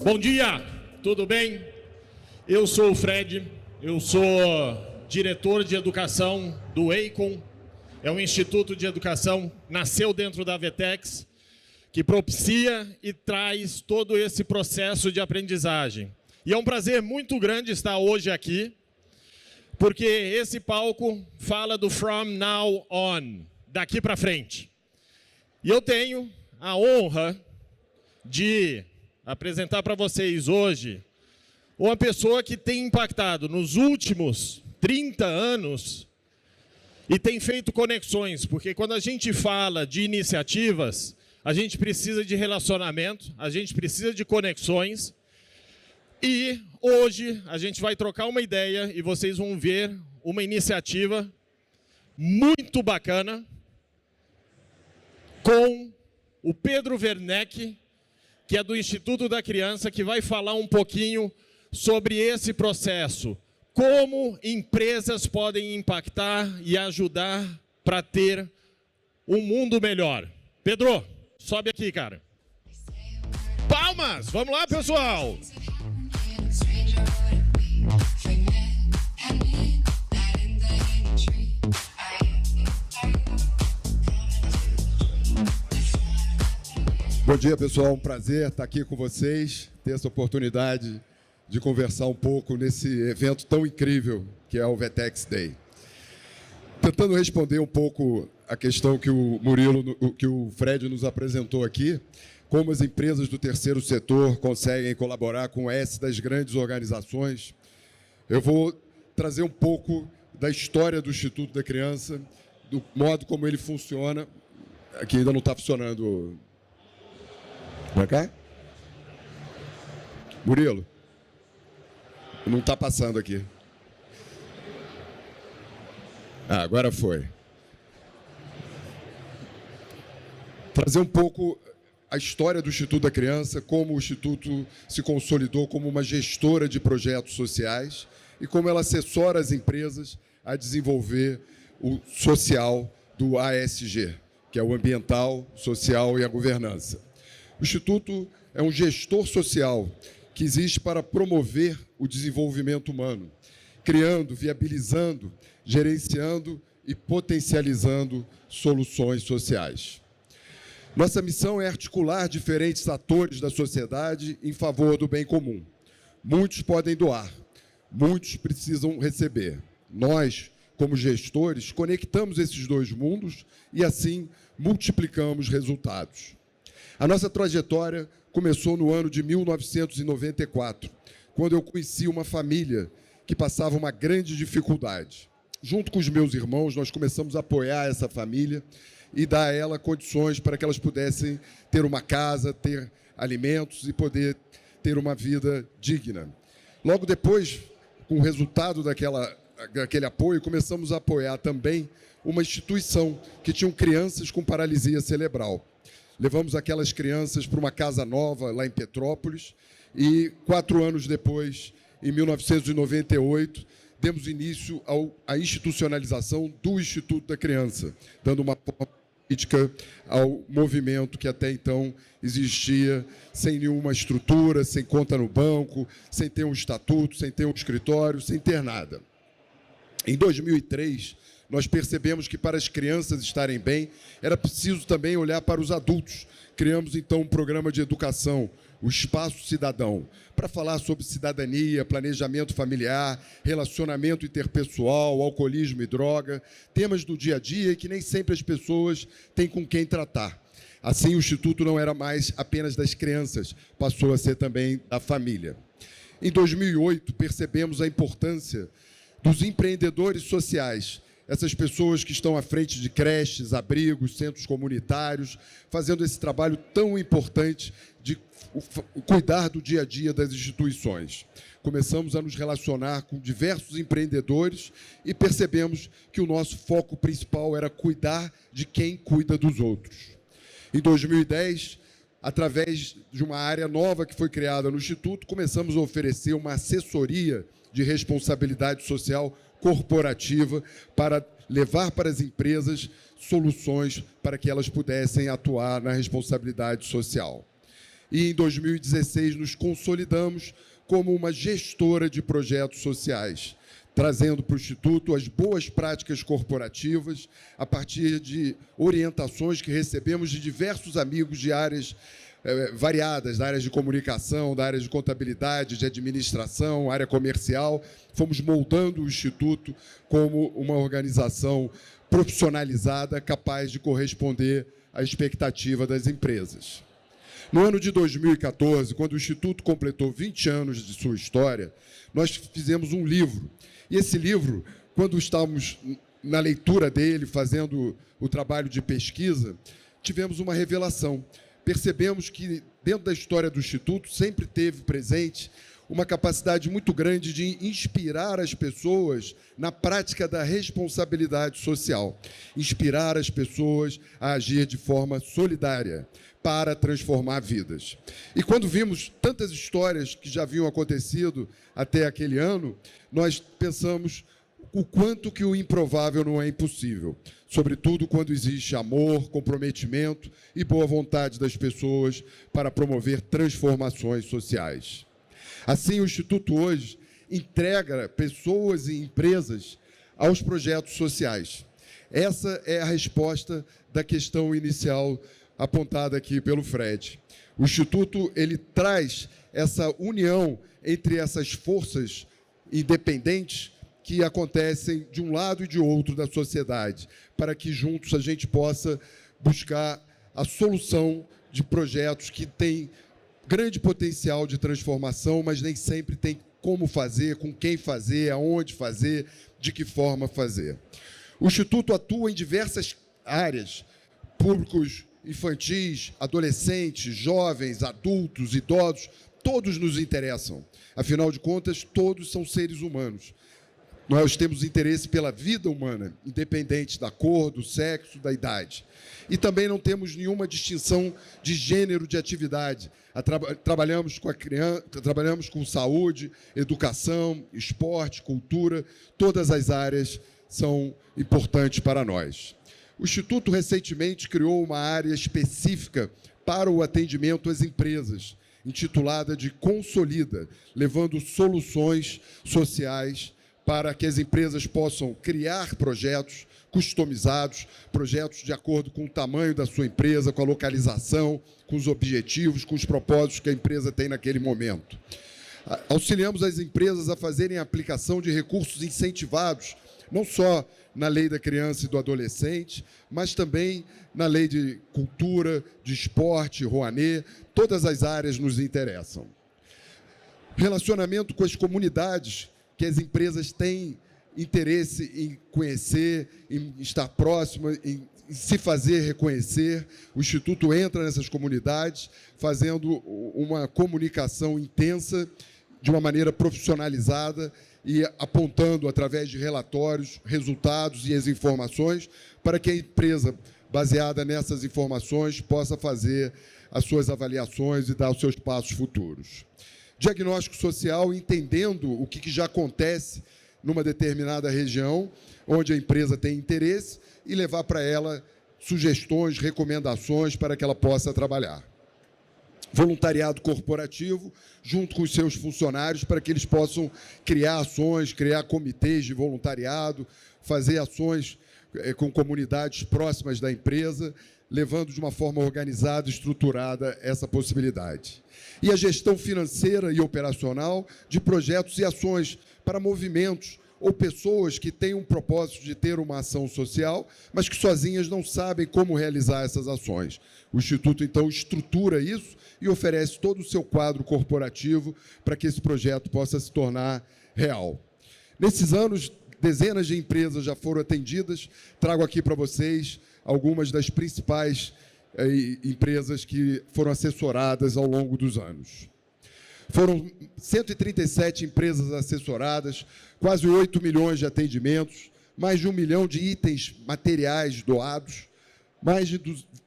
Bom dia, tudo bem? Eu sou o Fred, eu sou diretor de educação do EICOM, é um instituto de educação, nasceu dentro da Vetex, que propicia e traz todo esse processo de aprendizagem. E é um prazer muito grande estar hoje aqui, porque esse palco fala do From Now On, daqui para frente. E eu tenho a honra de apresentar para vocês hoje uma pessoa que tem impactado nos últimos 30 anos e tem feito conexões, porque quando a gente fala de iniciativas, a gente precisa de relacionamento, a gente precisa de conexões. E hoje a gente vai trocar uma ideia e vocês vão ver uma iniciativa muito bacana com o Pedro Werneck, que é do Instituto da Criança, que vai falar um pouquinho sobre esse processo. Como empresas podem impactar e ajudar para ter um mundo melhor. Pedro, sobe aqui, cara. Palmas! Vamos lá, pessoal! Bom dia, pessoal. Um prazer estar aqui com vocês, ter essa oportunidade de conversar um pouco nesse evento tão incrível que é o Vetex Day. Tentando responder um pouco a questão que o Murilo, que o Fred nos apresentou aqui, como as empresas do terceiro setor conseguem colaborar com essas grandes organizações, eu vou trazer um pouco da história do Instituto da Criança, do modo como ele funciona. Aqui ainda não está funcionando. Para cá? Murilo? Não está passando aqui. Ah, agora foi. Trazer um pouco a história do Instituto da Criança, como o Instituto se consolidou como uma gestora de projetos sociais e como ela assessora as empresas a desenvolver o social do ASG, que é o ambiental, social e a governança. O Instituto é um gestor social que existe para promover o desenvolvimento humano, criando, viabilizando, gerenciando e potencializando soluções sociais. Nossa missão é articular diferentes atores da sociedade em favor do bem comum. Muitos podem doar, muitos precisam receber. Nós, como gestores, conectamos esses dois mundos e, assim, multiplicamos resultados. A nossa trajetória começou no ano de 1994, quando eu conheci uma família que passava uma grande dificuldade. Junto com os meus irmãos, nós começamos a apoiar essa família e dar a ela condições para que elas pudessem ter uma casa, ter alimentos e poder ter uma vida digna. Logo depois, com o resultado daquele apoio, começamos a apoiar também uma instituição que tinha crianças com paralisia cerebral. Levamos aquelas crianças para uma casa nova lá em Petrópolis e, 4 anos depois, em 1998, demos início à institucionalização do Instituto da Criança, dando uma política ao movimento que até então existia sem nenhuma estrutura, sem conta no banco, sem ter um estatuto, sem ter um escritório, sem ter nada. Em 2003, nós percebemos que para as crianças estarem bem, era preciso também olhar para os adultos. Criamos, então, um programa de educação, o Espaço Cidadão, para falar sobre cidadania, planejamento familiar, relacionamento interpessoal, alcoolismo e droga, temas do dia a dia que nem sempre as pessoas têm com quem tratar. Assim, o Instituto não era mais apenas das crianças, passou a ser também da família. Em 2008, percebemos a importância dos empreendedores sociais, essas pessoas que estão à frente de creches, abrigos, centros comunitários, fazendo esse trabalho tão importante de cuidar do dia a dia das instituições. Começamos a nos relacionar com diversos empreendedores e percebemos que o nosso foco principal era cuidar de quem cuida dos outros. Em 2010, através de uma área nova que foi criada no Instituto, começamos a oferecer uma assessoria de responsabilidade social corporativa para levar para as empresas soluções para que elas pudessem atuar na responsabilidade social. e, em 2016, nos consolidamos como uma gestora de projetos sociais, trazendo para o Instituto as boas práticas corporativas a partir de orientações que recebemos de diversos amigos de áreas variadas, da área de comunicação, da área de contabilidade, de administração, área comercial. Fomos moldando o Instituto como uma organização profissionalizada, capaz de corresponder à expectativa das empresas. No ano de 2014, quando o Instituto completou 20 anos de sua história, nós fizemos um livro. E esse livro, quando estávamos na leitura dele, fazendo o trabalho de pesquisa, tivemos uma revelação. Percebemos que, dentro da história do Instituto, sempre teve presente uma capacidade muito grande de inspirar as pessoas na prática da responsabilidade social, inspirar as pessoas a agir de forma solidária para transformar vidas. E quando vimos tantas histórias que já haviam acontecido até aquele ano, nós pensamos o quanto que o improvável não é impossível, sobretudo quando existe amor, comprometimento e boa vontade das pessoas para promover transformações sociais. Assim, o Instituto hoje entrega pessoas e empresas aos projetos sociais. Essa é a resposta da questão inicial apontada aqui pelo Fred. O Instituto ele traz essa união entre essas forças independentes que acontecem de um lado e de outro da sociedade, para que juntos a gente possa buscar a solução de projetos que têm grande potencial de transformação, mas nem sempre tem como fazer, com quem fazer, aonde fazer, de que forma fazer. O Instituto atua em diversas áreas, públicos infantis, adolescentes, jovens, adultos, idosos, todos nos interessam. Afinal de contas, todos são seres humanos. Nós temos interesse pela vida humana, independente da cor, do sexo, da idade. E também não temos nenhuma distinção de gênero de atividade. Trabalhamos com a criança, trabalhamos com saúde, educação, esporte, cultura. Todas as áreas são importantes para nós. O Instituto recentemente criou uma área específica para o atendimento às empresas, intitulada de Consolida, levando soluções sociais para que as empresas possam criar projetos customizados, projetos de acordo com o tamanho da sua empresa, com a localização, com os objetivos, com os propósitos que a empresa tem naquele momento. Auxiliamos as empresas a fazerem a aplicação de recursos incentivados, não só na lei da criança e do adolescente, mas também na lei de cultura, de esporte, Rouanet. Todas as áreas nos interessam. Relacionamento com as comunidades que as empresas têm interesse em conhecer, em estar próxima, em se fazer reconhecer. O Instituto entra nessas comunidades, fazendo uma comunicação intensa, de uma maneira profissionalizada e apontando, através de relatórios, resultados e as informações, para que a empresa, baseada nessas informações, possa fazer as suas avaliações e dar os seus passos futuros. Diagnóstico social, entendendo o que já acontece numa determinada região, onde a empresa tem interesse, e levar para ela sugestões, recomendações para que ela possa trabalhar. Voluntariado corporativo, junto com os seus funcionários, para que eles possam criar ações, criar comitês de voluntariado, fazer ações com comunidades próximas da empresa, levando de uma forma organizada e estruturada essa possibilidade. E a gestão financeira e operacional de projetos e ações para movimentos ou pessoas que têm um propósito de ter uma ação social, mas que sozinhas não sabem como realizar essas ações. O Instituto, então, estrutura isso e oferece todo o seu quadro corporativo para que esse projeto possa se tornar real. Nesses anos, dezenas de empresas já foram atendidas. Trago aqui para vocês algumas das principais empresas que foram assessoradas ao longo dos anos. Foram 137 empresas assessoradas, quase 8 milhões de atendimentos, mais de 1 milhão de itens materiais doados, mais de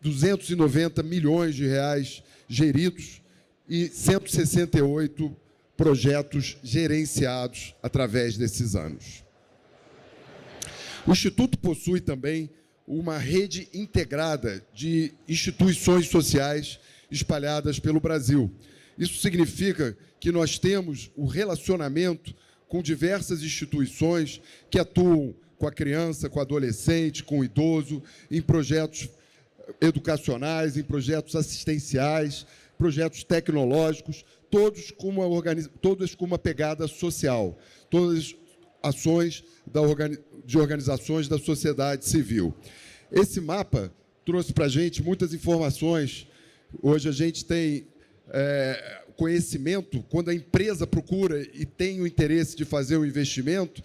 290 milhões de reais geridos e 168 projetos gerenciados através desses anos. O Instituto possui também uma rede integrada de instituições sociais espalhadas pelo Brasil. Isso significa que nós temos o relacionamento com diversas instituições que atuam com a criança, com o adolescente, com o idoso, em projetos educacionais, em projetos assistenciais, projetos tecnológicos, todos com uma pegada social, todas ações de organizações da sociedade civil. Esse mapa trouxe para a gente muitas informações. Hoje a gente tem conhecimento, quando a empresa procura e tem o interesse de fazer o investimento,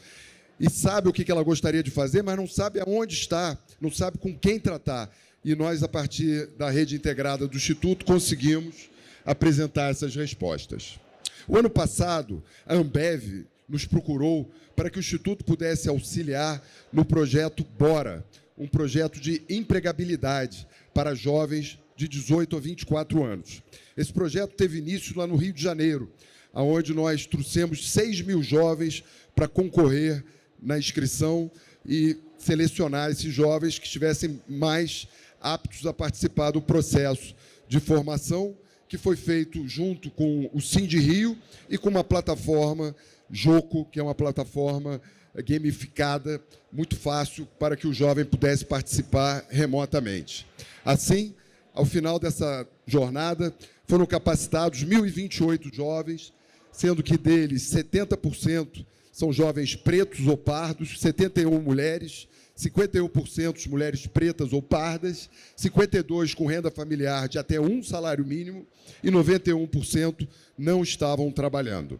e sabe o que ela gostaria de fazer, mas não sabe aonde está, não sabe com quem tratar. E nós, a partir da rede integrada do Instituto, conseguimos apresentar essas respostas. O ano passado, a Ambev nos procurou para que o Instituto pudesse auxiliar no projeto Bora, um projeto de empregabilidade para jovens de 18 a 24 anos. Esse projeto teve início lá no Rio de Janeiro, onde nós trouxemos 6 mil jovens para concorrer na inscrição e selecionar esses jovens que estivessem mais aptos a participar do processo de formação, que foi feito junto com o Sindi Rio e com uma plataforma Joco, que é uma plataforma gamificada, muito fácil, para que o jovem pudesse participar remotamente. Assim, ao final dessa jornada, foram capacitados 1.028 jovens, sendo que deles 70% são jovens pretos ou pardos, 71 mulheres, 51% mulheres pretas ou pardas, 52% com renda familiar de até um salário mínimo e 91% não estavam trabalhando.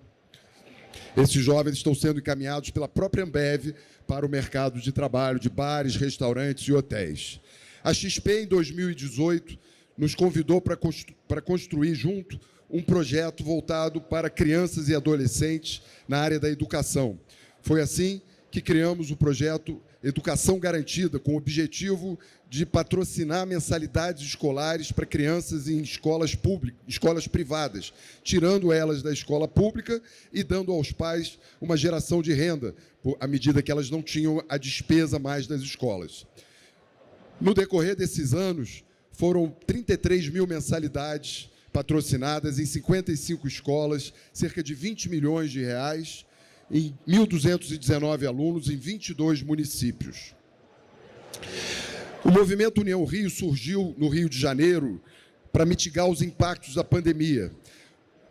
Esses jovens estão sendo encaminhados pela própria Ambev para o mercado de trabalho de bares, restaurantes e hotéis. A XP, em 2018, nos convidou para construir junto um projeto voltado para crianças e adolescentes na área da educação. Foi assim que criamos o projeto Educação Garantida, com o objetivo de patrocinar mensalidades escolares para crianças em escolas privadas, tirando elas da escola pública e dando aos pais uma geração de renda, à medida que elas não tinham a despesa mais das escolas. No decorrer desses anos, foram 33 mil mensalidades patrocinadas em 55 escolas, cerca de 20 milhões de reais, em 1.219 alunos em 22 municípios. O movimento União Rio surgiu no Rio de Janeiro para mitigar os impactos da pandemia.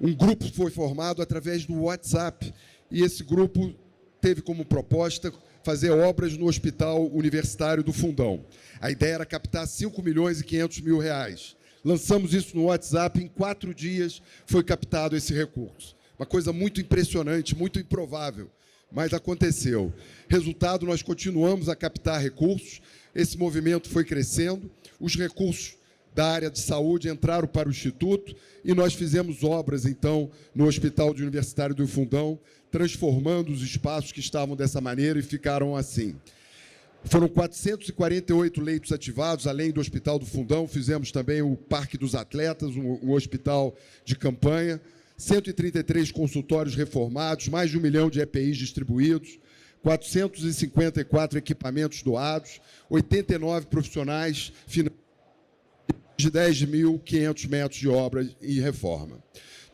Um grupo foi formado através do WhatsApp e esse grupo teve como proposta fazer obras no Hospital Universitário do Fundão. A ideia era captar 5 milhões e 500 mil reais. Lançamos isso no WhatsApp, em 4 dias foi captado esse recurso. Uma coisa muito impressionante, muito improvável, mas aconteceu. Resultado, nós continuamos a captar recursos, esse movimento foi crescendo, os recursos da área de saúde entraram para o Instituto e nós fizemos obras, então, no Hospital Universitário do Fundão, transformando os espaços que estavam dessa maneira e ficaram assim. Foram 448 leitos ativados, além do Hospital do Fundão, fizemos também o Parque dos Atletas, um hospital de campanha, 133 consultórios reformados, mais de 1 milhão de EPIs distribuídos, 454 equipamentos doados, 89 profissionais de 10.500 metros de obra e reforma.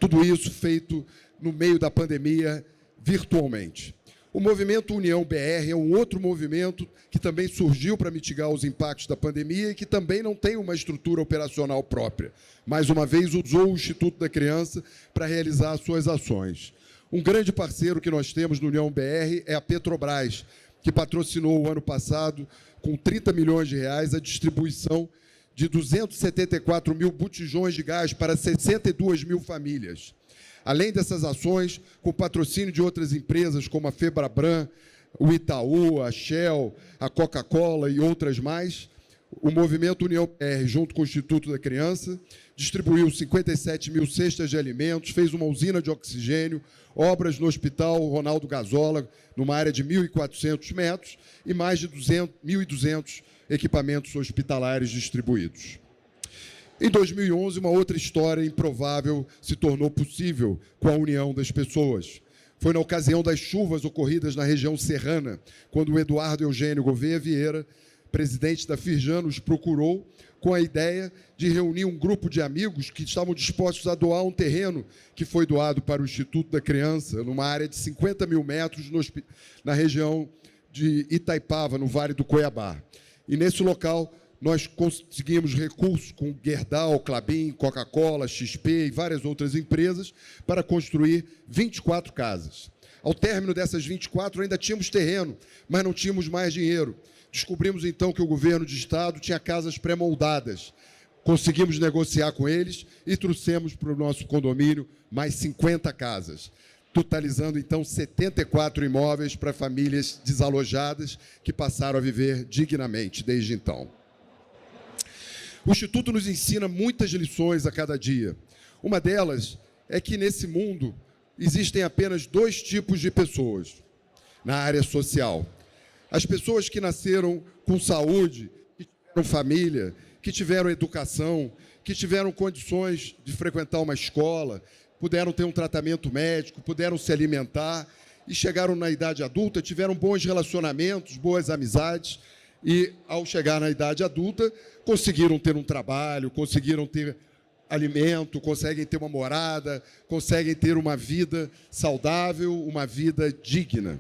Tudo isso feito no meio da pandemia, virtualmente. O movimento União BR é um outro movimento que também surgiu para mitigar os impactos da pandemia e que também não tem uma estrutura operacional própria. Mais uma vez, usou o Instituto da Criança para realizar suas ações. Um grande parceiro que nós temos no União BR é a Petrobras, que patrocinou o ano passado, com 30 milhões de reais, a distribuição de 274 mil botijões de gás para 62 mil famílias. Além dessas ações, com patrocínio de outras empresas, como a Febrabran, o Itaú, a Shell, a Coca-Cola e outras mais, o movimento União BR, junto com o Instituto da Criança, distribuiu 57 mil cestas de alimentos, fez uma usina de oxigênio, obras no Hospital Ronaldo Gazola, numa área de 1.400 metros, e mais de 1.200 equipamentos hospitalares distribuídos. Em 2011, uma outra história improvável se tornou possível com a união das pessoas. Foi na ocasião das chuvas ocorridas na região serrana, quando o Eduardo Eugênio Gouveia Vieira, presidente da Firjan, nos procurou com a ideia de reunir um grupo de amigos que estavam dispostos a doar um terreno que foi doado para o Instituto da Criança, numa área de 50 mil metros na região de Itaipava, no Vale do Cuiabá. E, nesse local, nós conseguimos recursos com Gerdau, Klabin, Coca-Cola, XP e várias outras empresas para construir 24 casas. Ao término dessas 24, ainda tínhamos terreno, mas não tínhamos mais dinheiro. Descobrimos, então, que o governo de estado tinha casas pré-moldadas. Conseguimos negociar com eles e trouxemos para o nosso condomínio mais 50 casas, totalizando, então, 74 imóveis para famílias desalojadas que passaram a viver dignamente desde então. O Instituto nos ensina muitas lições a cada dia. Uma delas é que, nesse mundo, existem apenas dois tipos de pessoas na área social. As pessoas que nasceram com saúde, que tiveram família, que tiveram educação, que tiveram condições de frequentar uma escola, puderam ter um tratamento médico, puderam se alimentar e chegaram na idade adulta, tiveram bons relacionamentos, boas amizades e, ao chegar na idade adulta, conseguiram ter um trabalho, conseguiram ter alimento, conseguem ter uma morada, conseguem ter uma vida saudável, uma vida digna.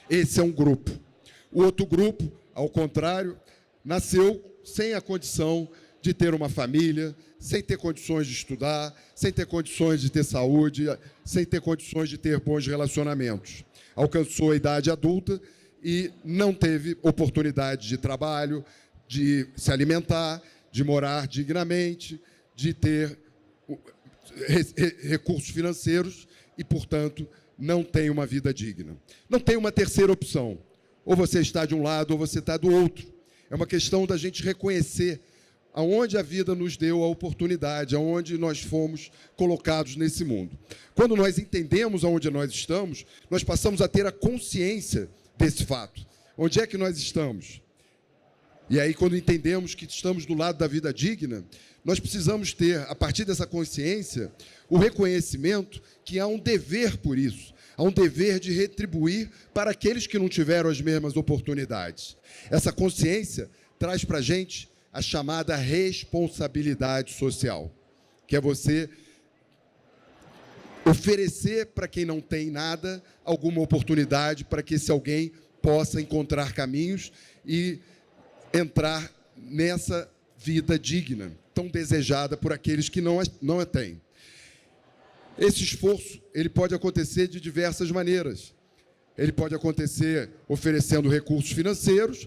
Esse é um grupo. O outro grupo, ao contrário, nasceu sem a condição de ter uma família, sem ter condições de estudar, sem ter condições de ter saúde, sem ter condições de ter bons relacionamentos. Alcançou a idade adulta e não teve oportunidade de trabalho, de se alimentar, de morar dignamente, de ter recursos financeiros e, portanto, não tem uma vida digna. Não tem uma terceira opção. Ou você está de um lado ou você está do outro. É uma questão da gente reconhecer aonde a vida nos deu a oportunidade, aonde nós fomos colocados nesse mundo. Quando nós entendemos aonde nós estamos, nós passamos a ter a consciência desse fato. Onde é que nós estamos? E aí, quando entendemos que estamos do lado da vida digna, nós precisamos ter, a partir dessa consciência, o reconhecimento que há um dever por isso. Há um dever de retribuir para aqueles que não tiveram as mesmas oportunidades. Essa consciência traz para a gente a chamada responsabilidade social, que é você oferecer para quem não tem nada alguma oportunidade para que esse alguém possa encontrar caminhos e entrar nessa vida digna, tão desejada por aqueles que não a têm. Esse esforço ele pode acontecer de diversas maneiras. Ele pode acontecer oferecendo recursos financeiros,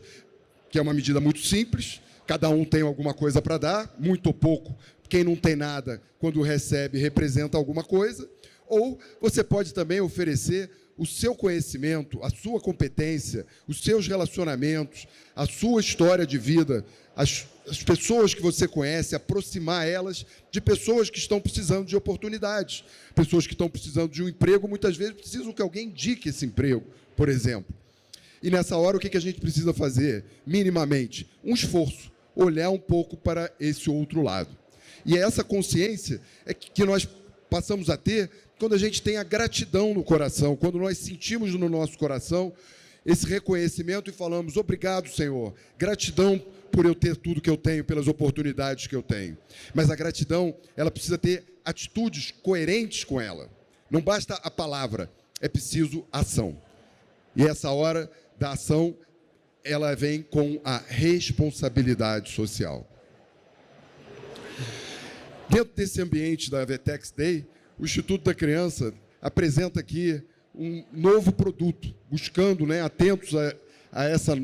que é uma medida muito simples, cada um tem alguma coisa para dar, muito ou pouco. Quem não tem nada, quando recebe, representa alguma coisa. Ou você pode também oferecer o seu conhecimento, a sua competência, os seus relacionamentos, a sua história de vida, as pessoas que você conhece, aproximar elas de pessoas que estão precisando de oportunidades. Pessoas que estão precisando de um emprego, muitas vezes precisam que alguém indique esse emprego, por exemplo. E nessa hora, o que a gente precisa fazer? Minimamente, um esforço, olhar um pouco para esse outro lado. E é essa consciência que nós passamos a ter quando a gente tem a gratidão no coração, quando nós sentimos no nosso coração esse reconhecimento e falamos: obrigado, Senhor, gratidão por eu ter tudo que eu tenho, pelas oportunidades que eu tenho. Mas a gratidão, ela precisa ter atitudes coerentes com ela. Não basta a palavra, é preciso ação. E essa hora da ação, ela vem com a responsabilidade social. Dentro desse ambiente da Vetex Day, o Instituto da Criança apresenta aqui um novo produto, buscando, atentos a essa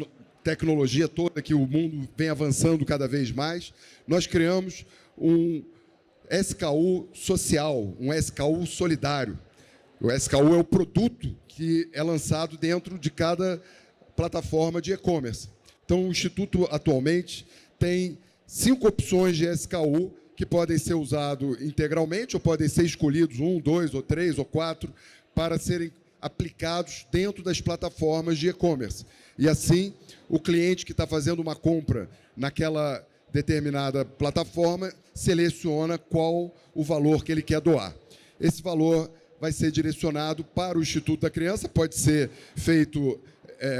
tecnologia toda que o mundo vem avançando cada vez mais. Nós criamos um SKU social, um SKU solidário. O SKU é o produto que é lançado dentro de cada plataforma de e-commerce. Então, o Instituto, atualmente, tem 5 opções de SKU que podem ser usados integralmente ou podem ser escolhidos 1, 2, ou 3, ou 4 para serem aplicados dentro das plataformas de e-commerce. E assim, o cliente que está fazendo uma compra naquela determinada plataforma seleciona qual o valor que ele quer doar. Esse valor vai ser direcionado para o Instituto da Criança, pode ser feito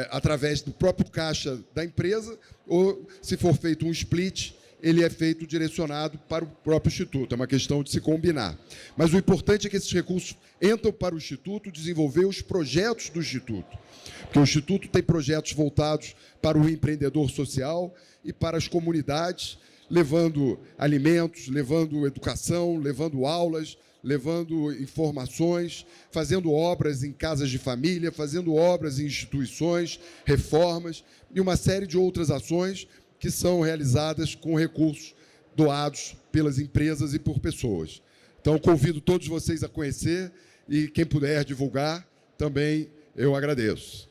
através do próprio caixa da empresa, ou, se for feito um split, ele é feito direcionado para o próprio Instituto. É uma questão de se combinar. Mas o importante é que esses recursos entram para o Instituto desenvolver os projetos do Instituto. Porque o Instituto tem projetos voltados para o empreendedor social e para as comunidades, levando alimentos, levando educação, levando aulas, levando informações, fazendo obras em casas de família, fazendo obras em instituições, reformas e uma série de outras ações que são realizadas com recursos doados pelas empresas e por pessoas. Então, convido todos vocês a conhecer e quem puder divulgar, também eu agradeço.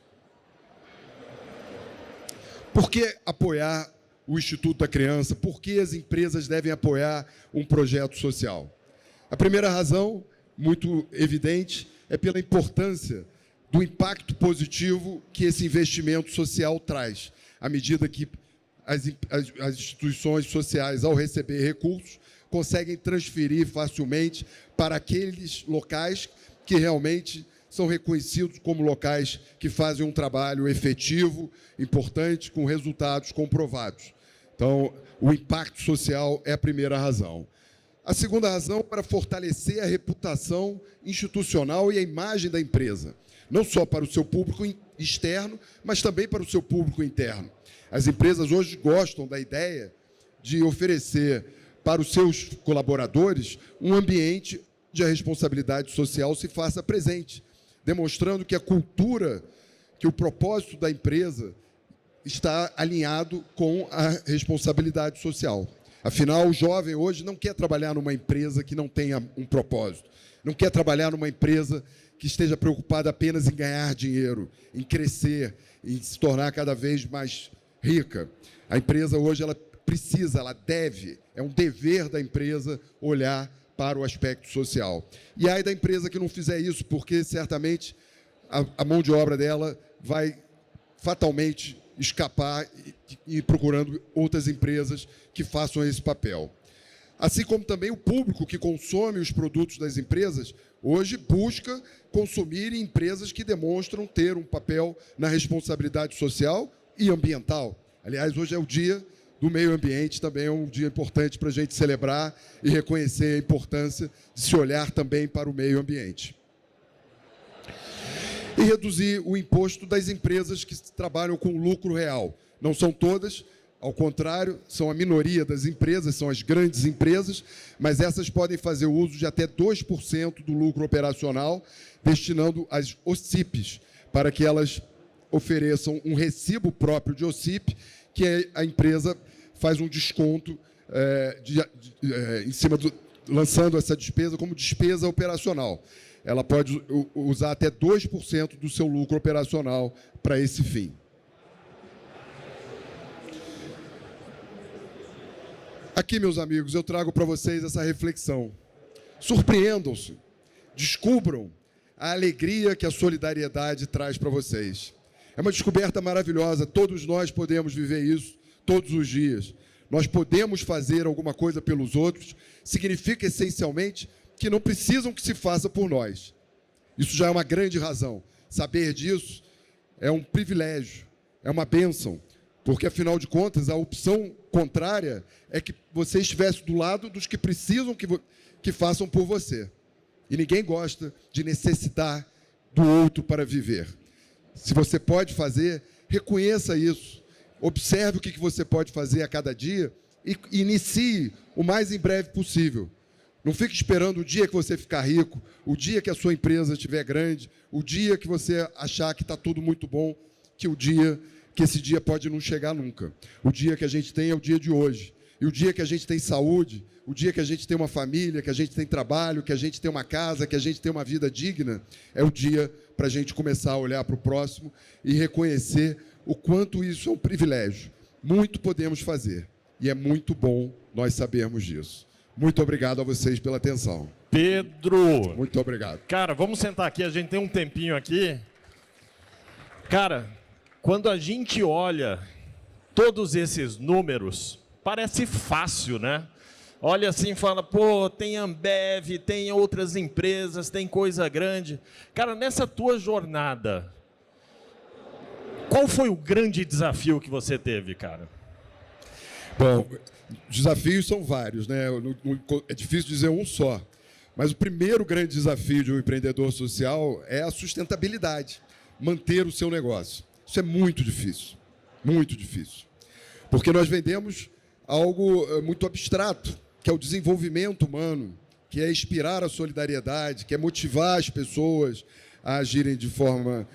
Por que apoiar o Instituto da Criança? Por que as empresas devem apoiar um projeto social? A primeira razão, muito evidente, é pela importância do impacto positivo que esse investimento social traz, à medida que as instituições sociais, ao receber recursos, conseguem transferir facilmente para aqueles locais que realmente são reconhecidos como locais que fazem um trabalho efetivo, importante, com resultados comprovados. Então, o impacto social é a primeira razão. A segunda razão é para fortalecer a reputação institucional e a imagem da empresa, não só para o seu público externo, mas também para o seu público interno. As empresas hoje gostam da ideia de oferecer para os seus colaboradores um ambiente onde a responsabilidade social se faça presente, demonstrando que a cultura, que o propósito da empresa está alinhado com a responsabilidade social. Afinal, o jovem hoje não quer trabalhar numa empresa que não tenha um propósito, não quer trabalhar numa empresa que esteja preocupada apenas em ganhar dinheiro, em crescer, em se tornar cada vez mais rica. A empresa hoje ela precisa, ela deve, é um dever da empresa olhar para o aspecto social. E aí da empresa que não fizer isso, porque certamente a mão de obra dela vai fatalmente escapar e procurando outras empresas que façam esse papel. Assim como também o público que consome os produtos das empresas, hoje busca consumir em empresas que demonstram ter um papel na responsabilidade social e ambiental. Aliás, hoje é o dia do meio ambiente, também é um dia importante para a gente celebrar e reconhecer a importância de se olhar também para o meio ambiente. E reduzir o imposto das empresas que trabalham com lucro real. Não são todas, ao contrário, são a minoria das empresas, são as grandes empresas, mas essas podem fazer uso de até 2% do lucro operacional, destinando às OCIPs, para que elas ofereçam um recibo próprio de OCIP, que a empresa faz um desconto em cima lançando essa despesa como despesa operacional. Ela pode usar até 2% do seu lucro operacional para esse fim. Aqui, meus amigos, eu trago para vocês essa reflexão. Surpreendam-se, descubram a alegria que a solidariedade traz para vocês. É uma descoberta maravilhosa, todos nós podemos viver isso todos os dias. Nós podemos fazer alguma coisa pelos outros, significa essencialmente que não precisam que se faça por nós. Isso já é uma grande razão. Saber disso é um privilégio, é uma bênção, porque, afinal de contas, a opção contrária é que você estivesse do lado dos que precisam que façam por você. E ninguém gosta de necessitar do outro para viver. Se você pode fazer, reconheça isso. Observe o que você pode fazer a cada dia e inicie o mais em breve possível. Não fique esperando o dia que você ficar rico, o dia que a sua empresa estiver grande, o dia que você achar que está tudo muito bom, que esse dia pode não chegar nunca. O dia que a gente tem é o dia de hoje. E o dia que a gente tem saúde, o dia que a gente tem uma família, que a gente tem trabalho, que a gente tem uma casa, que a gente tem uma vida digna, é o dia para a gente começar a olhar para o próximo e reconhecer o quanto isso é um privilégio. Muito podemos fazer. E é muito bom nós sabermos disso. Muito obrigado a vocês pela atenção. Pedro! Muito obrigado. Cara, vamos sentar aqui, a gente tem um tempinho aqui. Cara, quando a gente olha todos esses números, parece fácil, né? Olha assim e fala, pô, tem Ambev, tem outras empresas, tem coisa grande. Cara, nessa tua jornada, Qual foi o grande desafio que você teve, cara? Bom, desafios são vários, né? É difícil dizer um só. Mas o primeiro grande desafio de um empreendedor social é a sustentabilidade, manter o seu negócio. Isso é muito difícil, porque nós vendemos algo muito abstrato, que é o desenvolvimento humano, que é inspirar a solidariedade, que é motivar as pessoas a agirem de forma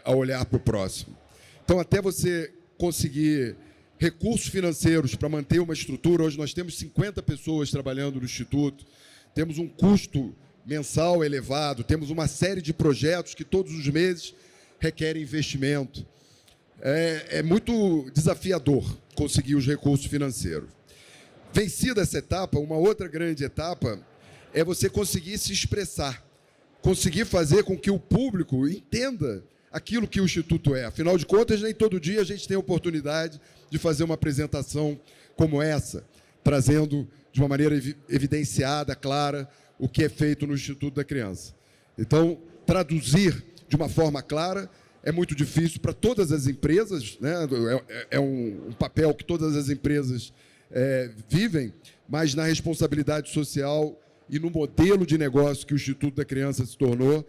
a olhar para o próximo. Então, até você conseguir recursos financeiros para manter uma estrutura, hoje nós temos 50 pessoas trabalhando no Instituto, temos um custo mensal elevado, temos uma série de projetos que todos os meses requerem investimento. É muito desafiador conseguir os recursos financeiros. Vencida essa etapa, uma outra grande etapa é você conseguir se expressar, conseguir fazer com que o público entenda aquilo que o Instituto é. Afinal de contas, nem todo dia a gente tem a oportunidade de fazer uma apresentação como essa, trazendo de uma maneira evidenciada, clara, o que é feito no Instituto da Criança. Então, traduzir de uma forma clara é muito difícil para todas as empresas, né? É um papel que todas as empresas vivem, mas na responsabilidade social e no modelo de negócio que o Instituto da Criança se tornou,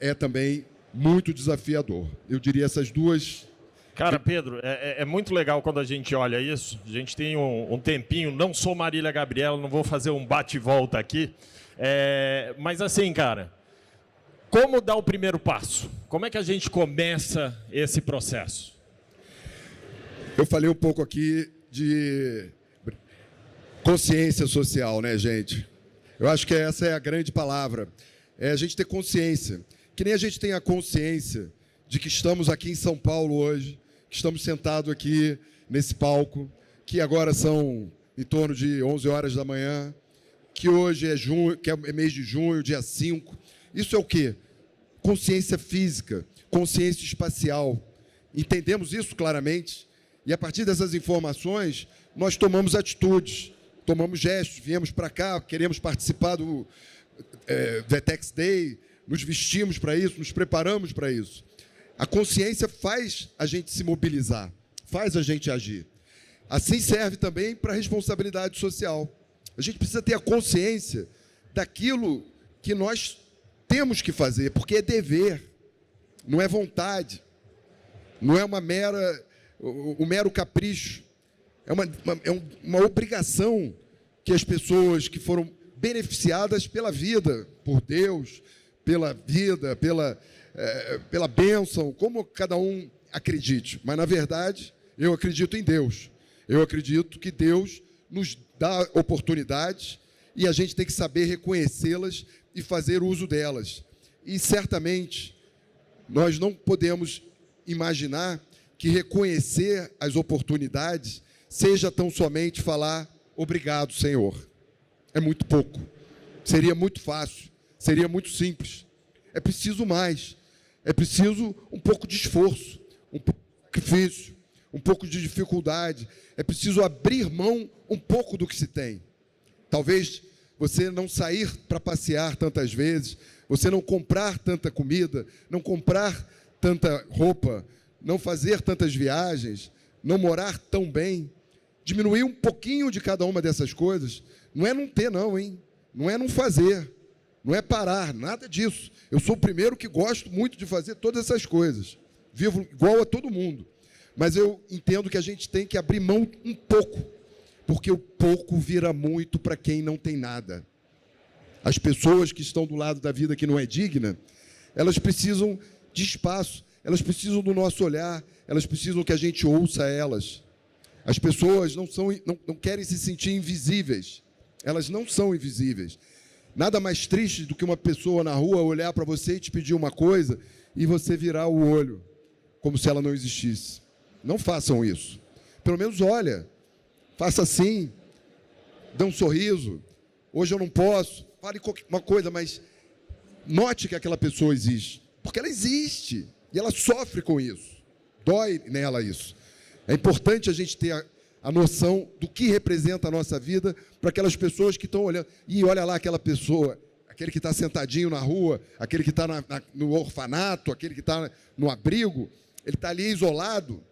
é também muito desafiador. Eu diria essas duas... Cara, Pedro, é muito legal quando a gente olha isso. A gente tem um tempinho, não sou Marília Gabriela, não vou fazer um bate-volta aqui. Mas assim, cara, como dar o primeiro passo? Como é que a gente começa esse processo? Eu falei um pouco aqui de consciência social, né, gente? Eu acho que essa é a grande palavra. É a gente ter consciência. Que nem a gente tem a consciência de que estamos aqui em São Paulo hoje, que estamos sentados aqui nesse palco, que agora são em torno de 11 horas da manhã, que hoje é junho, que é mês de junho, dia 5. Isso é o quê? Consciência física, consciência espacial. Entendemos isso claramente e, a partir dessas informações, nós tomamos atitudes, tomamos gestos, viemos para cá, queremos participar do VTEX Day, nos vestimos para isso, nos preparamos para isso. A consciência faz a gente se mobilizar, faz a gente agir. Assim serve também para a responsabilidade social. A gente precisa ter a consciência daquilo que nós temos que fazer, porque é dever, não é vontade, não é um mero capricho, é uma obrigação que as pessoas que foram beneficiadas pela vida, por Deus, pela vida, pela bênção, como cada um acredite. Mas, na verdade, eu acredito em Deus. Eu acredito que Deus nos dá oportunidades e a gente tem que saber reconhecê-las e fazer uso delas. E, certamente, nós não podemos imaginar que reconhecer as oportunidades seja tão somente falar obrigado, Senhor. É muito pouco. Seria muito fácil. Seria muito simples. É preciso mais. É preciso um pouco de esforço, um pouco de sacrifício, um pouco de dificuldade. É preciso abrir mão um pouco do que se tem. Talvez você não sair para passear tantas vezes, você não comprar tanta comida, não comprar tanta roupa, não fazer tantas viagens, não morar tão bem. Diminuir um pouquinho de cada uma dessas coisas. Não é não ter, não, hein? Não é não fazer. Não é parar, nada disso. Eu sou o primeiro que gosto muito de fazer todas essas coisas. Vivo igual a todo mundo. Mas eu entendo que a gente tem que abrir mão um pouco, porque o pouco vira muito para quem não tem nada. As pessoas que estão do lado da vida que não é digna, elas precisam de espaço, elas precisam do nosso olhar, elas precisam que a gente ouça elas. As pessoas não querem se sentir invisíveis. Elas não são invisíveis. Nada mais triste do que uma pessoa na rua olhar para você e te pedir uma coisa e você virar o olho, como se ela não existisse. Não façam isso. Pelo menos olha, faça assim, dê um sorriso. Hoje eu não posso, fale uma coisa, mas note que aquela pessoa existe. Porque ela existe e ela sofre com isso. Dói nela isso. É importante a gente ter a noção do que representa a nossa vida para aquelas pessoas que estão olhando. E olha lá aquela pessoa, aquele que está sentadinho na rua, aquele que está no orfanato, aquele que está no abrigo. Ele está ali isolado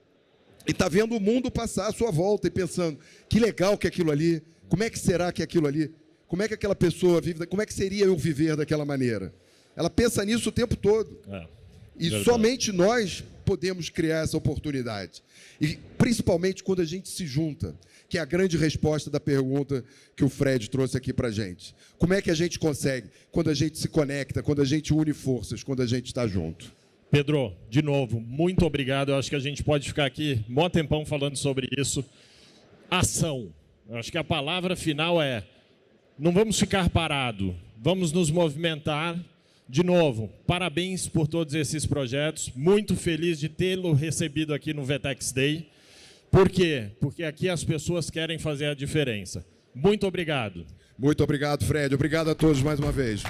e está vendo o mundo passar à sua volta e pensando, que legal que é aquilo ali, como é que será que é aquilo ali? Como é que aquela pessoa vive, como é que seria eu viver daquela maneira? Ela pensa nisso o tempo todo. E verdade. somente nós podemos criar essa oportunidade. E principalmente quando a gente se junta, que é a grande resposta da pergunta que o Fred trouxe aqui para a gente. Como é que a gente consegue? Quando a gente se conecta, quando a gente une forças, quando a gente está junto. Pedro, de novo, muito obrigado. Eu acho que a gente pode ficar aqui um bom tempão falando sobre isso. Ação. Eu acho que a palavra final é: não vamos ficar parados, vamos nos movimentar. De novo, parabéns por todos esses projetos. Muito feliz de tê-lo recebido aqui no VTEX Day. Por quê? Porque aqui as pessoas querem fazer a diferença. Muito obrigado. Muito obrigado, Fred. Obrigado a todos mais uma vez.